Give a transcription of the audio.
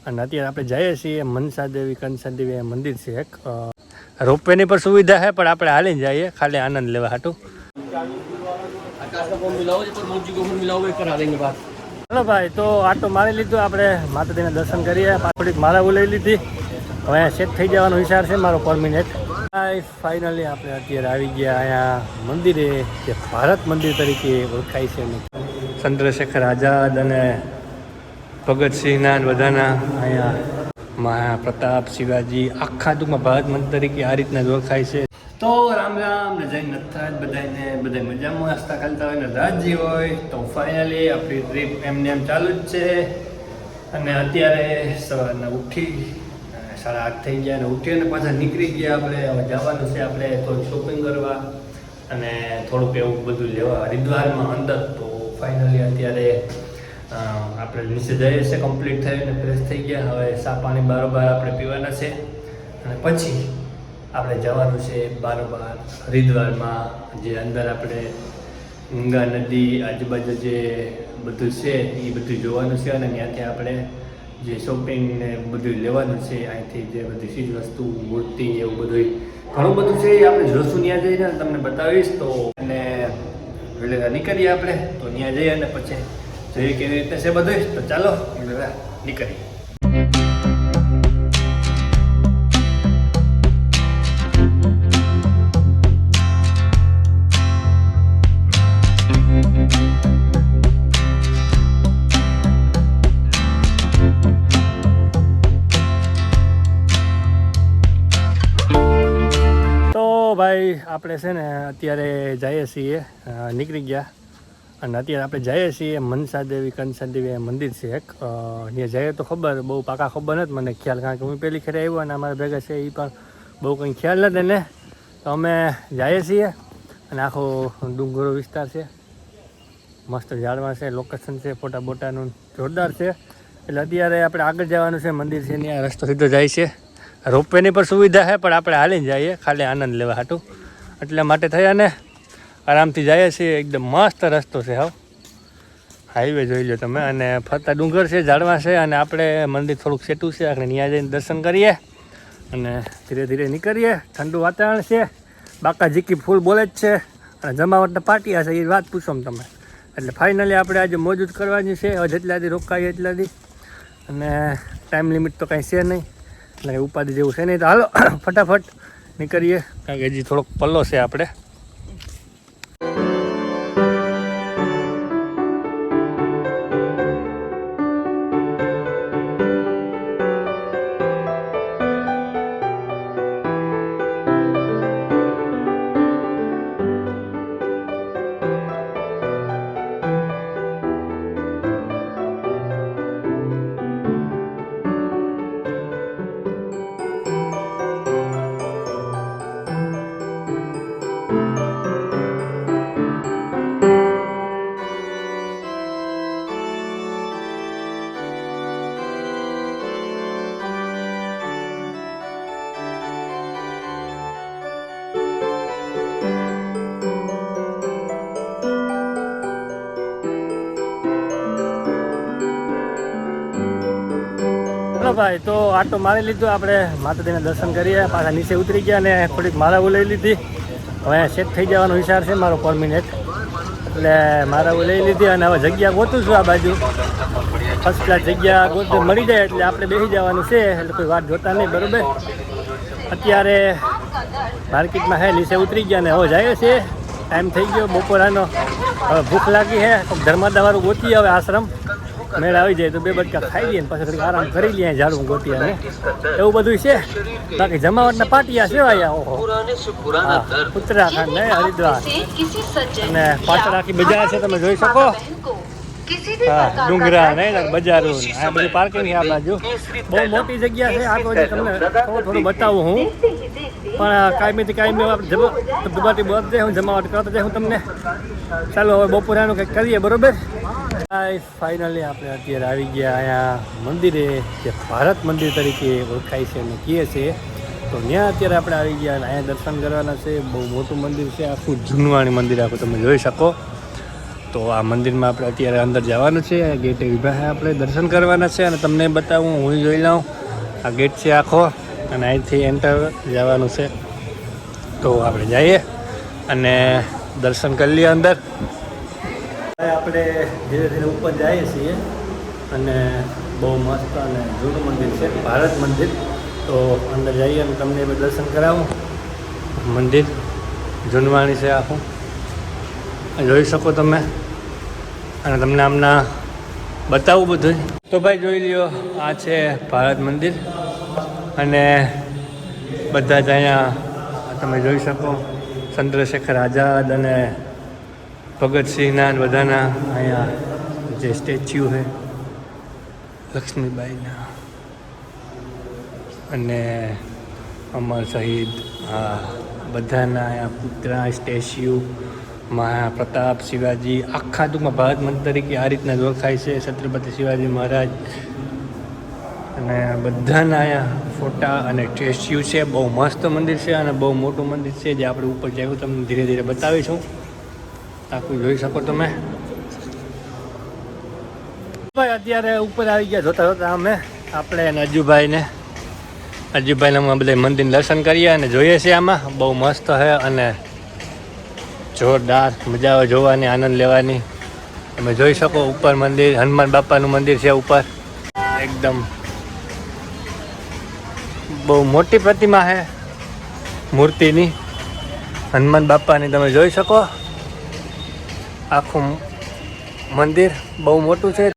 અને અત્યારે આપણે જઈએ છીએ મનસા દેવી કંસા દેવી મંદિર છે એક રોપવેની પર સુવિધા છે પણ આપણે હાલીને જઈએ ખાલી આનંદ લેવા હાટું. ચલો ભાઈ, તો આટો મારી લીધો આપણે, માતાજીના દર્શન કરીએ, થોડીક માળા લઈ લીધી, હવે સેટ થઈ જવાનો વિચાર છે મારો પર મિનિટ. ફાઇનલી આપણે અત્યારે આવી ગયા અહીંયા મંદિરે, જે ભારત મંદિર તરીકે ઓળખાય છે. ચંદ્રશેખર આઝાદ અને ભગતસિંહના બધાના અહીંયા મહાપ્રતાપ, શિવાજી, આખા ટૂંકમાં ભારત મંદિર તરીકે આ રીતના જ ઓળખાય છે. તો રામ રામ ને જય નથરાજ બધાને, બધા મજામાં હસતા ખાલતા હોય ને રાજી હોય. તો ફાઇનલી આપણી ટ્રીપ એમને એમ ચાલુ જ છે. અને અત્યારે સવારના ઉઠી 8:30 થઈ ગયા અને ઉઠીને પાછા નીકળી ગયા આપણે. હવે જવાનું છે આપણે થોડુંક શોપિંગ કરવા અને થોડુંક એવું બધું લેવા હરિદ્વારમાં અંદર. તો ફાઇનલી અત્યારે આપણે નીચે જઈએ છીએ, કમ્પ્લીટ થઈને ફ્રેશ થઈ ગયા. હવે ચા પાણી બારોબાર આપણે પીવાના છે અને પછી આપણે જવાનું છે બારોબાર હરિદ્વારમાં, જે અંદર આપણે ગંગા નદી આજુબાજુ જે બધું છે એ બધું જોવાનું છે. અને ત્યાંથી આપણે જે શોપિંગ ને બધું લેવાનું છે, અહીંથી જે બધી ચીજ વસ્તુ, મૂર્તિ, એવું બધું ઘણું બધું છે એ આપણે જોશું. ત્યાં જઈને તમને બતાવીશ. તો અને વેલેરા નીકળીએ આપણે, તો ત્યાં જઈએ અને પછી જોઈએ કેવી રીતે છે બધું. તો ચાલો વેલેરા નીકળીએ. ભાઈ આપણે છે ને અત્યારે જઈએ છીએ, નીકળી ગયા અને અત્યારે આપણે જઈએ છીએ મનસા દેવી કંસા દેવી મંદિર છે એક. ત્યાં જઈએ તો ખબર, બહુ પાકા ખબર નથી મને ખ્યાલ, કારણ કે હું પહેલી ખેરે આવ્યો અને અમારા ભેગા છે એ પણ બહુ કંઈ ખ્યાલ નથી એને. તો અમે જઈએ છીએ અને આખો ડુંગરો વિસ્તાર છે, મસ્ત ઝાડવા છે, લોકેશન છે, ફોટા બોટાનું જોરદાર છે. એટલે અત્યારે આપણે આગળ જવાનું છે, મંદિર છે ત્યાં રસ્તો સીધો જાય છે. રોપવેની પર સુવિધા છે પણ આપણે હાલીને જઈએ ખાલી આનંદ લેવા હાટું. એટલે માટે થયા ને આરામથી જઈએ છીએ. એકદમ મસ્ત રસ્તો છે, હાવ હાઈવે જોઈ લો તમે. અને ફરતા ડુંગર છે, ઝાડવા છે અને આપણે મંદિર થોડુંક સેટું છે. આપણે ત્યાં જઈને દર્શન કરીએ અને ધીરે ધીરે નીકળીએ. ઠંડુ વાતાવરણ છે, બાકા જીકી ફૂલ બોલે જ છે અને જમાવટના પાટિયા છે, એ વાત પૂછો તમે. એટલે ફાઇનલી આપણે આજે મોજ જ કરવાની છે. હવે જેટલાથી રોકાઈએ એટલાથી, અને ટાઈમ લિમિટ તો કાંઈ છે નહીં, એટલે ઉપાધિ જેવું છે નહીં. તો હાલો ફટાફટ નીકળીએ, કારણ કે હજી થોડોક પલ્લો છે આપણે. ભાઈ, તો આટો મારી લીધો આપણે, માતાજીના દર્શન કરીએ, પાછા નીચે ઉતરી ગયા અને થોડીક માળાઓ લઈ લીધી. હવે સેટ થઈ જવાનો વિચાર છે મારો પર મિનિટ. એટલે માળાઓ લઈ લીધી અને હવે જગ્યા ગોતું છું આ બાજુ. ફર્સ્ટ ક્લાસ જગ્યા ગોતું મળી જાય એટલે આપણે બેસી જવાનું છે, એટલે કોઈ વાત જોતા નહીં. બરાબર, અત્યારે માર્કેટમાં હે, નીચે ઉતરી ગયા ને હવે જાય છે. ટાઈમ થઈ ગયો બપોરાનો, હવે ભૂખ લાગી છે. ધર્માદાવાળું ગોતીએ હવે આશ્રમ, મેળ આવી જાય તો 2 બટકા ખાઈ લઈએ ને પછી થોડીક આરામ કરી લઈએ ઝાડું ગોતી. અને એવું બધું છે. બાકી જમાવટના પાટિયા સેવાયા. ઓહો, ઉત્તરાખંડ ને હરિદ્વાર અને પાછળ આખી બજાર છે, તમે જોઈ શકો. હા, ડુંગરા ને બજારો, આ બધું પાર્કિંગ છે આ બાજુ. બહુ મોટી જગ્યા છે. આ તો તમને થોડું બતાવું હું, પણ કાયમીથી કાયમી દુબાટી બર્થડે હું જમાવટ કરતો જાય હું તમને. ચાલો હવે બપોરાનું કંઈક કરીએ. બરોબર, ફાઇનલી આપણે અત્યારે આવી ગયા અહીંયા મંદિરે, જે ભારત મંદિર તરીકે ઓળખાય છે અને કહે છે. તો ત્યાં અત્યારે આપણે આવી ગયા અને અહીંયા દર્શન કરવાના છે. બહુ મોટું મંદિર છે, આખું જૂનવાણી મંદિર આખું તમે જોઈ શકો. તો આ મંદિરમાં આપણે અત્યારે અંદર જવાનું છે. આ ગેટે ઊભા છે, આપણે દર્શન કરવાના છે અને તમને બતાવું, હું જોઈ લઉં. આ ગેટ છે આખો અને અહીંથી એન્ટર જવાનું છે. તો આપણે જઈએ અને દર્શન કરી લઈએ અંદર. આપણે ધીરે ધીરે ઉપર જઈએ છીએ અને બહુ મસ્ત અને જૂનું મંદિર છે, ભારત મંદિર. તો અંદર જઈએ અને તમને દર્શન કરાવું. મંદિર જૂનવાણી છે આખું, જોઈ શકો તમે, અને તમને આમના બતાવું બધું. તો ભાઈ જોઈ લ્યો, આ છે ભારત મંદિર અને બધા જ અહીંયા તમે જોઈ શકો ચંદ્રશેખર આઝાદ અને ભગતસિંહના બધાના અહીંયા જે સ્ટેચ્યુ છે, લક્ષ્મીબાઈના અને અમર શહીદ, હા બધાના અહીંયા પુતળા, સ્ટેચ્યુ, મહા પ્રતાપ, શિવાજી, આખા ટૂંકમાં ભારત મંદિર તરીકે આ રીતના જ ઓળખાય છે. છત્રપતિ શિવાજી મહારાજ અને બધાના અહીંયા ફોટા અને સ્ટેચ્યુ છે. બહુ મસ્ત મંદિર છે અને બહુ મોટું મંદિર છે, જે આપણે ઉપર જવું તમને ધીરે ધીરે બતાવીશું. આખું જોઈ શકો તમે. ભાઈ અત્યારે ઉપર આવી ગયા જોતા જોતા અમે આપણે અજુભાઈને અમે બધા મંદિર દર્શન કરીએ અને જોઈએ છીએ. આમાં બહુ મસ્ત છે અને જોરદાર મજા આવે જોવાની, આનંદ લેવાની. તમે જોઈ શકો ઉપર મંદિર, હનુમાન બાપાનું મંદિર છે ઉપર. એકદમ બહુ મોટી પ્રતિમા છે મૂર્તિની, હનુમાન બાપાની. તમે જોઈ શકો આખું મંદિર બહુ મોટું છે.